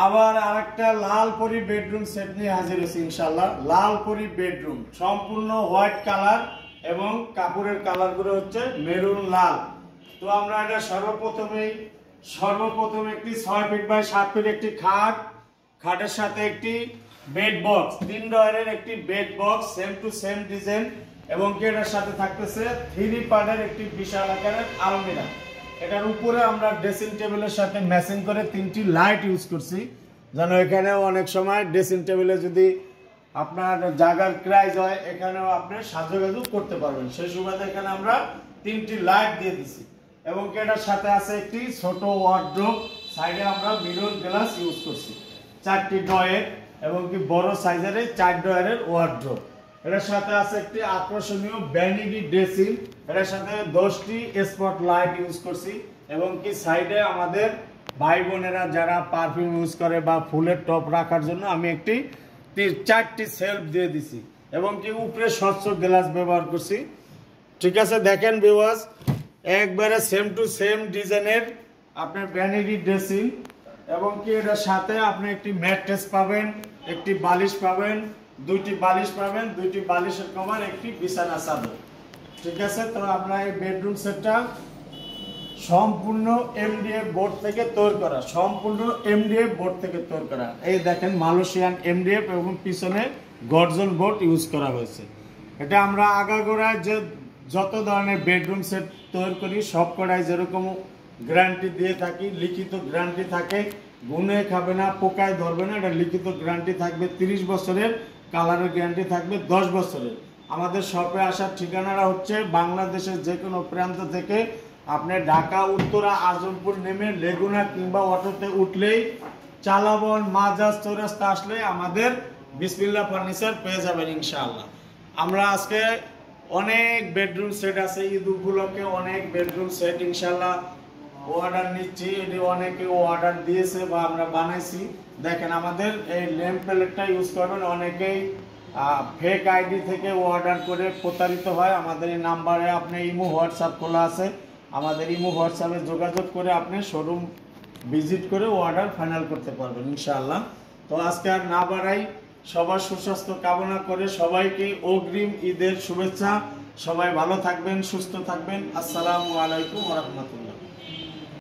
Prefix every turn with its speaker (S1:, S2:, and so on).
S1: আবার আরেকটা লাল পরি বেডরুম সেট নিয়ে হাজির হয়েছি ইনশাআল্লাহ। লাল পরি বেডরুম সম্পূর্ণ হোয়াইট কালার এবং কাপড়ের কালার গুলো হচ্ছে মেরুন লাল। তো আমরা এটা সর্বপ্রথম একটি 6 ফিট বাই 7 ফিট একটি খাটের সাথে একটি বেড বক্স, 3 ডয়ারের একটি bed box same to same design এবং এটার সাথে থাকতেছে 3 পার্টের একটি বিশাল আকারের আলমিরা। এটার উপরে আমরা ড্রেসিং টেবিলের সাথে ম্যাচিং করে 3টি লাইট ইউজ করছি, যেন এখানে অনেক সময় ড্রেসিং টেবিলে যদি আপনার জায়গার ক্রাইজ হয় এখানেও আপনি সাজুগুজু করতে পারবেন, সেই সুবাদে এখানে আমরা 3টি লাইট দিয়ে দিছি। এবং এটার সাথে আছে একটি ছোট ওয়ার্ড্রোব, সাইডে আমরা মিরর গ্লাস ইউজ করছি, 4টি ডয়ের এবং কি বড় সাইজের 4 ডয়ারের ওয়ার্ড্রোব। এটার সাথে আছে একটি আকর্ষণীয় ভ্যানিটি ড্রেসিং, এটার সাথে 10টি স্পট লাইট ইউজ করছি এবং কি সাইডে আমাদের ভাই বোনেরা যারা পারফিউম ইউজ করে বা ফুলের টপ রাখার জন্য আমি একটি 4টি সেলফ দিয়ে দিছি এবং কি উপরে স্বচ্ছ গ্লাস ব্যবহার করছি। ঠিক আছে, দেখেন ভিউয়ার্স, একবারে সেম টু সেম ডিজাইনের আপনার ভ্যানিটি ড্রেসিং এবং কি এটার সাথে আপনি একটি ম্যাট্রেস পাবেন, একটি বালিশ পাবেন, 2টি বালিশ পাবেন, 2টি বালিশের কভার, একটি বিছানা চাদর। ঠিক আছে, তো আমরা এই বেডরুম সেটটা সম্পূর্ণ এমডিএফ বোর্ড থেকে তৈরি করা, এই দেখেন মালয়েশিয়ান এমডিএফ এবং পিছনে গর্জন বোর্ড ইউজ করা হয়েছে। এটা আমরা আগাগোড়ায় যে যত ধরনের বেডরুম সেট তৈরি করি সব কটাই যেরকম গ্যারান্টি দিয়ে থাকি, লিখিত গ্যারান্টি থাকে, গুনে খাবে না, পোকায় ধরবে না, এটা লিখিত গ্যারান্টি থাকবে 30 বছরের, কালারের গ্যারান্টি থাকবে 10 বছরের। আমাদের শপে আসার ঠিকানাটা হচ্ছে বাংলাদেশের যে কোনো প্রান্ত থেকে আপনি ঢাকা উত্তরা আজমপুর নেমে লেগুনা কিংবা অটোতে উঠলেই চালাবন মাজাজ চৌরাস্তা আসলে আমাদের বিসমিল্লাহ ফার্নিচার পেয়ে যাবেন ইনশাআল্লাহ। আমরা আজকে অনেক বেডরুম সেট আছে, ঈদ উপলক্ষে অনেক বেডরুম সেট ইনশাআল্লাহ অর্ডার নিচ্ছি, এটি অনেকে অর্ডার দিয়েছে বা আমরা বানাইছি। দেখেন আমাদের এই ল্যাম্প প্যালেটটা ইউজ করবেন, অনেকেই ফেক আইডি থেকে অর্ডার করে প্রতারিত হয়। আমাদের এই নাম্বারে আপনি ইমো হোয়াটসঅ্যাপ খোলা আছে, আমাদের ইমো হোয়াটসঅ্যাপে যোগাযোগ করে আপনি শোরুম ভিজিট করে অর্ডার ফাইনাল করতে পারবেন ইনশাআল্লাহ। তো আজকে আর না বাড়াই, সবার সুস্বাস্থ্য কামনা করে সবাইকে অগ্রিম ঈদের শুভেচ্ছা। সবাই ভালো থাকবেন, সুস্থ থাকবেন। আসসালামু আলাইকুম ওয়া রাহমাতুল্লাহ।